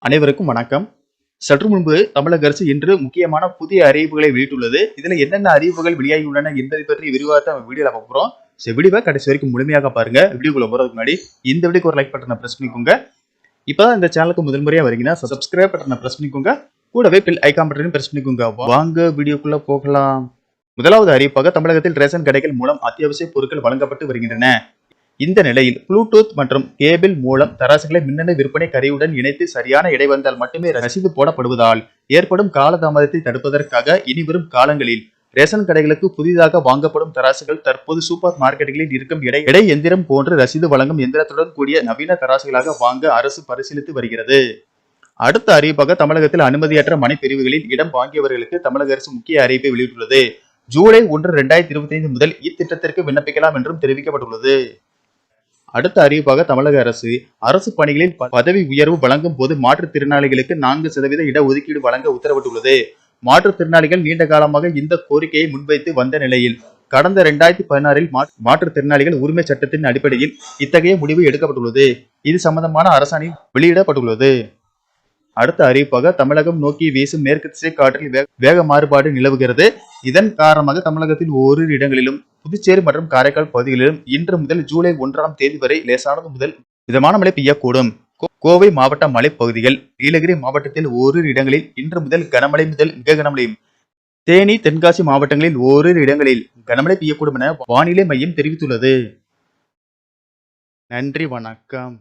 அனைவருக்கும் வணக்கம். சற்று முன்பு தமிழக அரசு இன்று முக்கியமான புதிய அறிவிப்புகளை வெளியிட்டுள்ளது. இதுல என்னென்ன அறிவிப்புகள் வெளியாகியுள்ளன என்பதை பற்றி விரிவாக வீடியோல பார்க்க போறோம். வீடியோவை கடைசி வரைக்கும் முழுமையாக பாருங்க. வீடியோக்குள்ள போறதுக்கு முன்னாடி இந்த வீடியோக்கு ஒரு லைக் பட்டனை பிரஸ் பண்ணிக்கோங்க. இப்பதான் இந்த சேனலுக்கு முதல் முறையா வரீங்கன்னா சப்ஸ்கிரைப் பட்டனை பிரஸ் பண்ணிக்கோங்க. கூடவே பெல் ஐகான் பட்டனையும் பிரஸ் பண்ணிக்கோங்க. வாங்க வீடியோக்குள்ள போகலாம். முதலாவது அறிவிப்பாக தமிழகத்தில் ரேஷன் கடைகள் மூலம் அத்தியாவசிய பொருட்கள் வழங்கப்பட்டு வருகின்றன. இந்த நிலையில் ப்ளூடூத் மற்றும் கேபிள் மூலம் தராசுகளை மின்னணு விற்பனை கருவியுடன் இணைத்து சரியான எடை வந்தால் மட்டுமே ரசீது போடப்படுவதால் ஏற்படும் காலதாமதத்தை தடுப்பதற்காக இனிவரும் காலங்களில் ரேஷன் கடைகளுக்கு புதிதாக வாங்கப்படும் தராசுகள் தற்போது சூப்பர் மார்க்கெட்டுகளில் இருக்கும் எடை எந்திரம் போன்று ரசீது வழங்கும் எந்திரத்துடன் கூடிய நவீன தராசுகளாக வாங்க அரசு பரிசீலித்து வருகிறது. அடுத்த அறிவிப்பாக தமிழகத்தில் அனுமதியற்ற மனைப்பிரிவுகளில் இடம் வாங்கியவர்களுக்கு தமிழக அரசு முக்கிய அறிவிப்பை வெளியிட்டுள்ளது. ஜூலை 1, 2025 முதல் இத்திட்டத்திற்கு விண்ணப்பிக்கலாம் என்றும் தெரிவிக்கப்பட்டுள்ளது. அடுத்த அறிவிப்பாக தமிழக அரசு பணிகளில் பதவி உயர்வு வழங்கும் போது மாற்றுத்திறனாளிகளுக்கு 4% இடஒதுக்கீடு வழங்க உத்தரவிட்டுள்ளது. மாற்றுத்திறனாளிகள் நீண்ட காலமாக இந்த கோரிக்கையை முன்வைத்து வந்த நிலையில் கடந்த 2016 மாற்றுத்திறனாளிகள் உரிமை சட்டத்தின் அடிப்படையில் இத்தகைய முடிவு எடுக்கப்பட்டுள்ளது. இது சம்பந்தமான அரசாணை வெளியிடப்பட்டுள்ளது. அடுத்த அறிவிப்பாக தமிழகம் நோக்கி வீசும் மேற்கு திசை காற்றில் வேக மாறுபாடு நிலவுகிறது. இதன் காரணமாக தமிழகத்தில் ஓரிரு இடங்களிலும் புதுச்சேரி மற்றும் காரைக்கால் பகுதிகளிலும் இன்று முதல் ஜூலை 1ஆம் தேதி வரை லேசானது முதல் மிதமான மழை பெய்யக்கூடும். கோவை மாவட்ட மலைப்பகுதிகள், நீலகிரி மாவட்டத்தில் ஓரிரு இடங்களில் இன்று முதல் கனமழை முதல் மிக கனமழையும், தேனி, தென்காசி மாவட்டங்களில் ஓரிரு இடங்களில் கனமழை பெய்யக்கூடும் என வானிலை மையம் தெரிவித்துள்ளது. நன்றி, வணக்கம்.